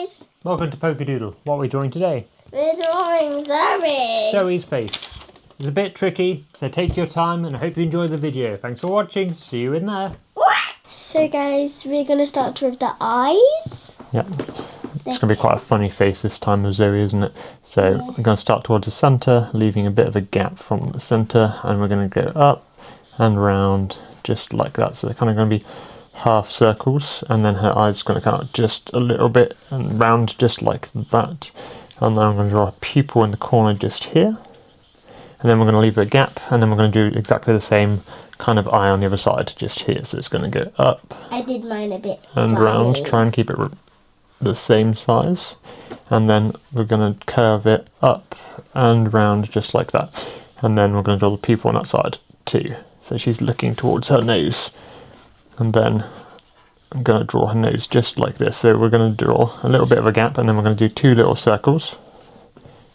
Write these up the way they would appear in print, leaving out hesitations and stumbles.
guys! Welcome to PokeDoodle. What are we drawing today? We're drawing Zoe! Zoe's face. It's a bit tricky, so take your time and I hope you enjoy the video. Thanks for watching. See you in there. So guys, we're going to start with the eyes. Yep. It's going to be quite a funny face this time with Zoe, isn't it? So we're going to start towards the centre, leaving a bit of a gap from the centre, and we're going to go up and round just like that. So they're kind of going to be half circles, and then her eyes going to come out just a little bit and round just like that. And then I'm going to draw a pupil in the corner just here. And then we're going to leave a gap, and then we're going to do exactly the same kind of eye on the other side, just here. So it's going to go up. I did mine a bit and round. Try and keep it the same size. And then we're going to curve it up and round just like that. And then we're going to draw the pupil on that side too. So she's looking towards her nose. And then I'm going to draw her nose just like this. So we're going to draw a little bit of a gap, and then we're going to do two little circles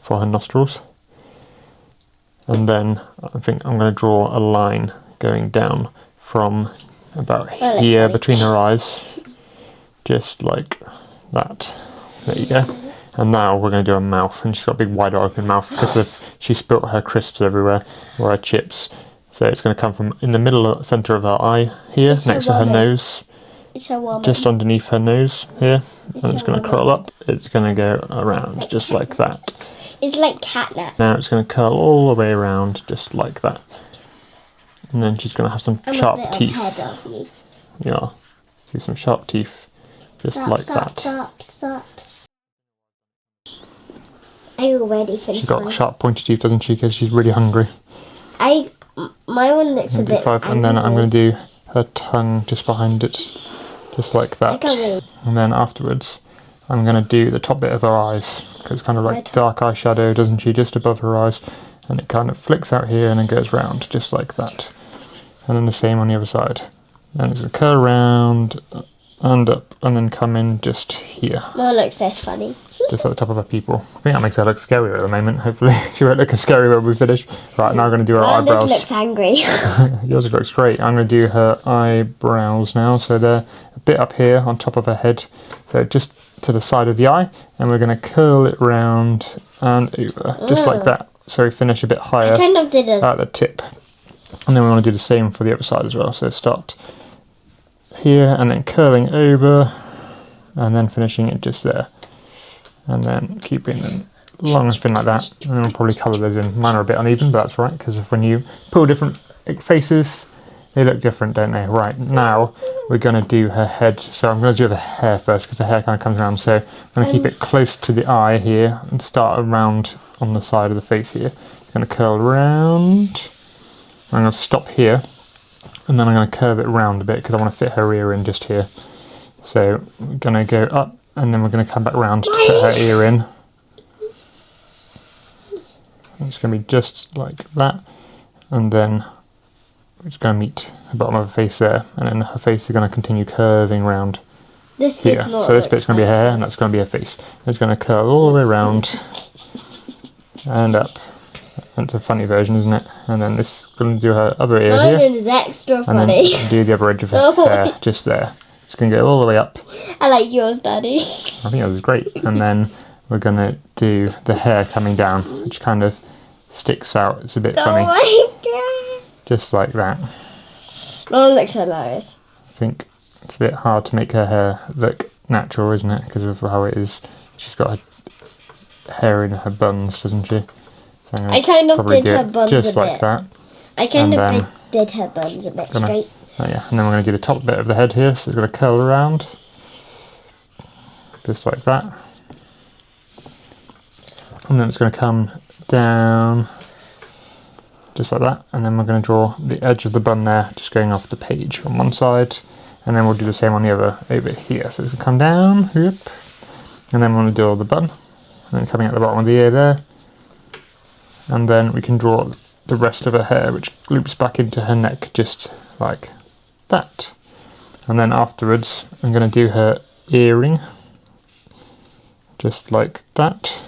for her nostrils. And then I think I'm going to draw a line going down from about here between her eyes, just like that. There you go. And now we're going to do a mouth, and she's got a big wide open mouth because of she spilt her crisps everywhere, or her chips. So it's going to come from in the middle centre of her eye here, next to her nose, just underneath her nose here, and it's going to curl up. It's going to go around just like that. It's like catnap. Now it's going to curl all the way around just like that. And then she's going to have some sharp teeth. Yeah, do some sharp teeth, just like that. I already finished. She's got sharp pointy teeth, doesn't she? Because she's really hungry. My one looks a bit. And then I'm going to do her tongue just behind it, just like that. And then afterwards, I'm going to do the top bit of her eyes, because it's kind of like dark eyeshadow, doesn't she, just above her eyes, and it kind of flicks out here and then goes round, just like that. And then the same on the other side. And it's going to curl around and up, and then come in just here. That looks less funny. Just at the top of her pupil. I think that makes her look scarier at the moment, hopefully. She won't look as scary when we finish. Right, now I'm going to do her eyebrows. This looks angry. Yours looks great. I'm going to do her eyebrows now, so they're a bit up here on top of her head. So just to the side of the eye, and we're going to curl it round and over, just like that. So we finish a bit higher at the tip. And then we want to do the same for the other side as well. So start here and then curling over and then finishing it just there. And then keeping them long and thin like that. And then we'll probably colour those in. Mine are a bit uneven, but that's right, because when you pull different faces, they look different, don't they? Right, now we're going to do her head. So I'm going to do the hair first, because the hair kind of comes around. So I'm going to keep it close to the eye here and start around on the side of the face here. It's going to curl around. I'm going to stop here, and then I'm going to curve it round a bit, because I want to fit her ear in just here. So we're going to go up, and then we're going to come back round to put her ear in. It's going to be just like that, and then it's going to meet the bottom of her face there, and then her face is going to continue curving round here. So this bit's going to be her hair, and that's going to be her face. It's going to curl all the way around and up. That's a funny version, isn't it? And then this is going to do her other ear here. Mine is extra funny. And then do the other edge of her hair just there. It's going to go all the way up. I like yours, Daddy. I think that was great. And then we're going to do the hair coming down, which kind of sticks out. It's a bit funny. Oh my god. Just like that. Oh, it looks hilarious. I think it's a bit hard to make her hair look natural, isn't it? Because of how it is. She's got her hair in her buns, doesn't she? So I kind of did her buns just a bit. like that. I kind of did her buns a bit straight. Oh yeah, and then we're going to do the top bit of the head here, so it's going to curl around, just like that. And then it's going to come down, just like that, and then we're going to draw the edge of the bun there, just going off the page on one side, and then we'll do the same on the other over here. So it's going to come down, whoop, and then we're going to do all the bun, and then coming at the bottom of the ear there. And then we can draw the rest of her hair, which loops back into her neck, just like that. And then afterwards, I'm going to do her earring, just like that.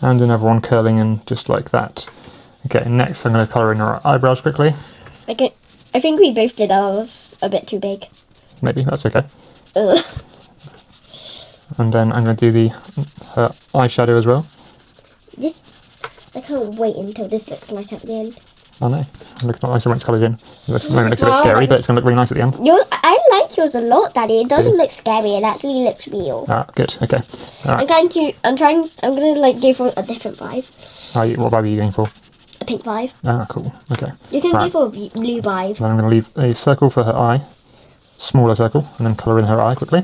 And another one curling in, just like that. Okay, next I'm going to colour in her eyebrows quickly. Okay, I think we both did ours a bit too big. Maybe, that's okay. And then I'm going to do her eyeshadow as well. I can't wait until this looks like at the end. I know. Look not nice when it's coloured in. At the moment it looks a bit scary, but it's going to look really nice at the end. I like yours a lot, Daddy. It doesn't look scary. It actually looks real. Ah, good. Okay. All right. I'm going to like go for a different vibe. What vibe are you going for? A pink vibe. Ah, cool. Okay. You can go for a blue vibe. Then I'm going to leave a circle for her eye, smaller circle, and then colour in her eye quickly.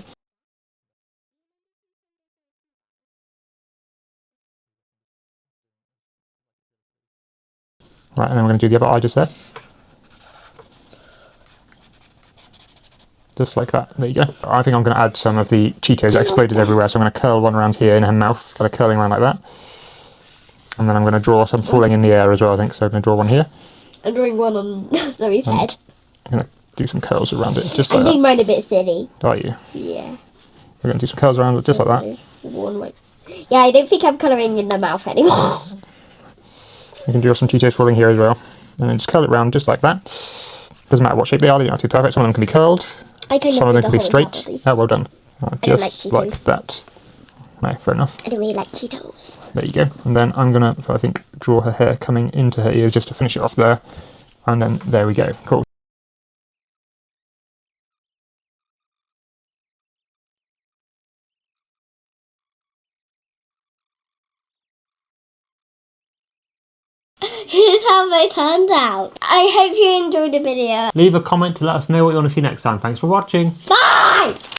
Right, and then we're going to do the other eye just there. Just like that. There you go. I think I'm going to add some of the Cheetos that exploded everywhere, so I'm going to curl one around here in her mouth, kind of curling around like that. And then I'm going to draw some falling in the air as well, I think, so I'm going to draw one here. I'm drawing one on Zoe's head. I'm going to do some curls around it, just like I'm that. doing mine a bit silly. Are you? Yeah. We're going to do some curls around it, just like that. Yeah, I don't think I'm colouring in the mouth anymore. You can draw some Cheetos falling here as well. And then just curl it around just like that. Doesn't matter what shape they are, they're not too perfect. Some of them can be curled. Some of them can be straight. Oh, well done. Just like that. No, fair enough. I don't really like Cheetos. There you go. And then I'm going to, I think, draw her hair coming into her ears just to finish it off there. And then there we go. Cool. Here's how they turned out. I hope you enjoyed the video. Leave a comment to let us know what you want to see next time. Thanks for watching. Bye!